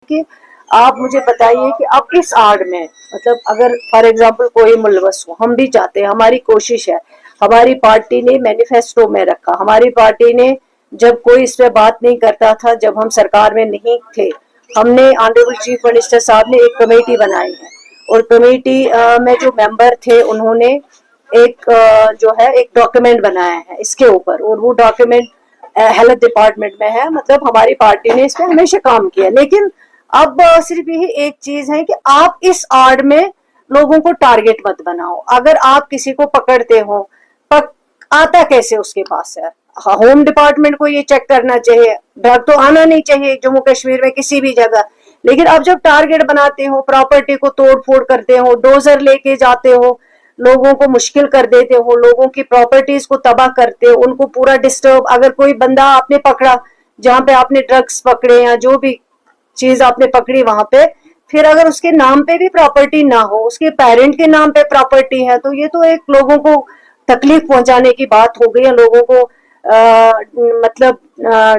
कि आप मुझे बताइए कि अब इस आड़ में मतलब अगर फॉर एग्जांपल कोई मुलवस हो, हम भी चाहते हैं, हमारी कोशिश है, हमारी पार्टी ने मैनिफेस्टो में रखा, हमारी पार्टी ने जब कोई इस पे बात नहीं करता था, जब हम सरकार में नहीं थे, हमने ऑनरेबल चीफ मिनिस्टर साहब ने एक कमेटी बनाई है और कमेटी में जो मेंबर थे उन्होंने एक जो है एक डॉक्यूमेंट बनाया है इसके ऊपर, और वो डॉक्यूमेंट हेल्थ डिपार्टमेंट में है। मतलब हमारी पार्टी ने इस पे हमेशा काम किया, लेकिन अब सिर्फ यही एक चीज है कि आप इस आड़ में लोगों को टारगेट मत बनाओ। अगर आप किसी को पकड़ते हो, आता कैसे उसके पास है? होम डिपार्टमेंट को ये चेक करना चाहिए, ड्रग तो आना नहीं चाहिए जम्मू कश्मीर में किसी भी जगह। लेकिन अब जब टारगेट बनाते हो, प्रॉपर्टी को तोड़ फोड़ करते हो, डोजर लेके जाते हो, लोगों को मुश्किल कर देते हो, लोगों की प्रॉपर्टीज को तबाह करते हो, उनको पूरा डिस्टर्ब। अगर कोई बंदा आपने पकड़ा जहां पे आपने ड्रग्स पकड़े या जो भी चीज आपने पकड़ी वहां पे, फिर अगर उसके नाम पे भी प्रॉपर्टी ना हो, उसके पेरेंट के नाम पे प्रॉपर्टी है, तो ये तो एक लोगों को तकलीफ पहुंचाने की बात हो गई है, लोगों को मतलब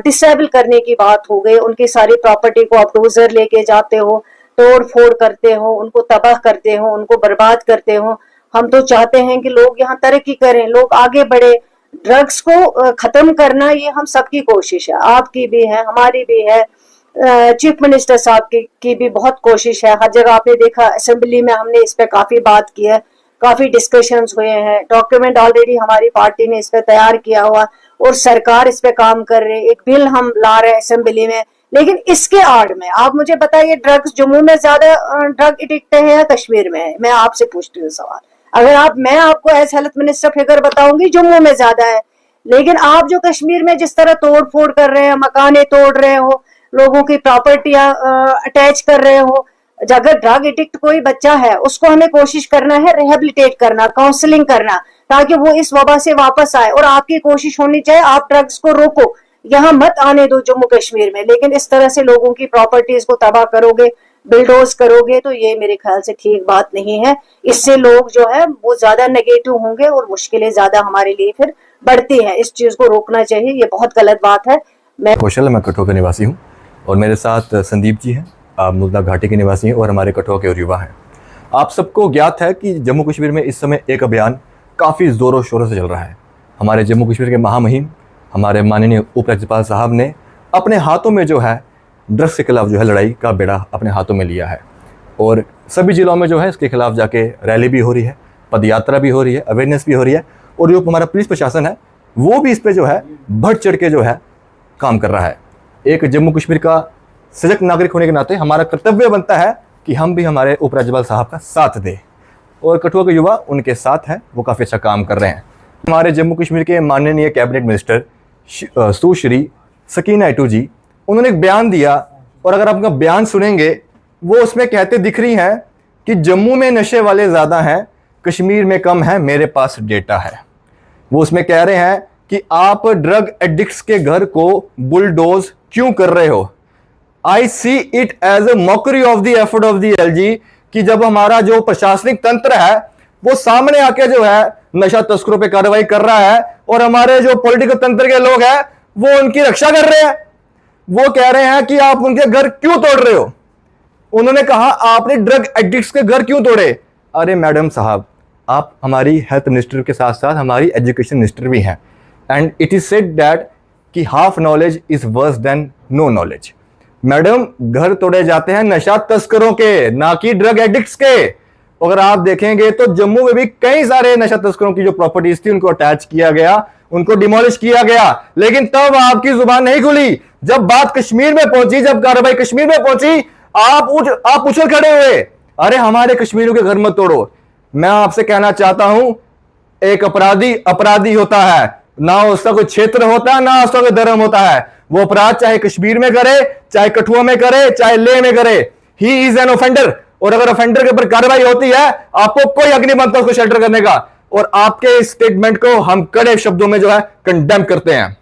डिसेबल करने की बात हो गई। उनकी सारी प्रॉपर्टी को आप डोजर लेके जाते हो, तोड़ फोड़ करते हो, उनको तबाह करते हो, उनको बर्बाद करते हो। हम तो चाहते हैं कि लोग यहाँ तरक्की करें, लोग आगे बढ़े। ड्रग्स को खत्म करना ये हम सबकी कोशिश है, आपकी भी है, हमारी भी है, चीफ मिनिस्टर साहब की भी बहुत कोशिश है। हर जगह आपने देखा, असेंबली में हमने इस पे काफी बात की है, काफी डिस्कशंस हुए हैं, डॉक्यूमेंट ऑलरेडी हमारी पार्टी ने इस पे तैयार किया हुआ और सरकार इस पे काम कर रही है, एक बिल हम ला रहे हैं असेंबली में। लेकिन इसके आड़ में आप मुझे बताइए, ड्रग्स जम्मू में ज्यादा ड्रग एडिक्ट है या कश्मीर में है? मैं आपसे पूछती हूँ सवाल। अगर मैं आपको एज हेल्थ मिनिस्टर फिगर बताऊंगी जम्मू में ज्यादा है, लेकिन आप जो कश्मीर में जिस तरह तोड़ फोड़ कर रहे हैं, मकाने तोड़ रहे हो, लोगों की प्रॉपर्टियां अटैच कर रहे हो, अगर ड्रग एडिक्ट कोई बच्चा है उसको हमें कोशिश करना है रिहेबिलिटेट करना, काउंसलिंग करना, ताकि वो इस वबा से वापस आए। और आपकी कोशिश होनी चाहिए आप ड्रग्स को रोको, यहाँ मत आने दो जम्मू कश्मीर में। लेकिन इस तरह से लोगों की प्रॉपर्टीज को तबाह करोगे, बिल्डोज करोगे, तो ये मेरे ख्याल से ठीक बात नहीं है। इससे लोग जो है वो ज्यादा नेगेटिव होंगे और मुश्किलें ज्यादा हमारे लिए फिर बढ़ती हैं। इस चीज को रोकना चाहिए, ये बहुत गलत बात है। मैं कठुआ का निवासी हूँ और मेरे साथ संदीप जी हैं, आप मुल्दा घाटी के निवासी हैं और हमारे कठुआ के और युवा हैं। आप सबको ज्ञात है कि जम्मू कश्मीर में इस समय एक अभियान काफ़ी ज़ोरों शोरों से चल रहा है। हमारे जम्मू कश्मीर के महामहिम हमारे माननीय उपराज्यपाल साहब ने अपने हाथों में जो है ड्रग्स के खिलाफ जो है लड़ाई का बेड़ा अपने हाथों में लिया है और सभी जिलों में जो है इसके खिलाफ जाके रैली भी हो रही है, पदयात्रा भी हो रही है, अवेयरनेस भी हो रही है और जो हमारा पुलिस प्रशासन है वो भी इस पर जो है बढ़ चढ़ के जो है काम कर रहा है। एक जम्मू कश्मीर का सजग नागरिक होने के नाते हमारा कर्तव्य बनता है कि हम भी हमारे उपराज्यपाल साहब का साथ दें और कठुआ के युवा उनके साथ हैं, वो काफ़ी अच्छा काम कर रहे हैं। हमारे जम्मू कश्मीर के माननीय कैबिनेट मिनिस्टर सुश्री सकीना एटू जी, उन्होंने एक बयान दिया और अगर आप उनका बयान सुनेंगे वो उसमें कहते दिख रही हैं कि जम्मू में नशे वाले ज़्यादा हैं, कश्मीर में कम है, मेरे पास डेटा है। वो उसमें कह रहे हैं कि आप ड्रग एडिक्ट्स के घर को बुलडोज क्यों कर रहे हो। I see it as a mockery of the effort of the LG कि जब हमारा जो प्रशासनिक तंत्र है वो सामने आके जो है नशा तस्करों पे कार्रवाई कर रहा है और हमारे जो पॉलिटिकल तंत्र के लोग हैं वो उनकी रक्षा कर रहे हैं। वो कह रहे हैं कि आप उनके घर क्यों तोड़ रहे हो। उन्होंने कहा आपने ड्रग एडिक्ट्स के घर क्यों तोड़े। अरे मैडम साहब, आप हमारी हेल्थ मिनिस्टर के साथ साथ हमारी एजुकेशन मिनिस्टर भी हैं and it is said that कि half knowledge is worse than no knowledge. Madam, घर तोड़े जाते हैं नशा तस्करों के, ना कि ड्रग एडिक्ट्स के। अगर आप देखेंगे तो जम्मू में भी कई सारे नशा तस्करों की जो प्रॉपर्टीज थी उनको अटैच किया गया, उनको डिमोलिश किया गया, लेकिन तब आपकी जुबान नहीं खुली। जब बात कश्मीर में पहुंची, जब कार्रवाई कश्मीर में पहुंची, आप उछल खड़े हुए, अरे हमारे कश्मीरियों के घर मत तोड़ो। मैं आपसे कहना चाहता हूं, एक अपराधी अपराधी होता है, ना उसका कोई क्षेत्र होता है, ना उसका कोई धर्म होता है। वो अपराध चाहे कश्मीर में करे, चाहे कठुआ में करे, चाहे लेह में करे, ही इज एन ऑफेंडर। और अगर ऑफेंडर के ऊपर कार्रवाई होती है, आपको कोई हक नहीं बनता उसको शेल्टर करने का। और आपके इस स्टेटमेंट को हम कड़े शब्दों में जो है कंडेम करते हैं।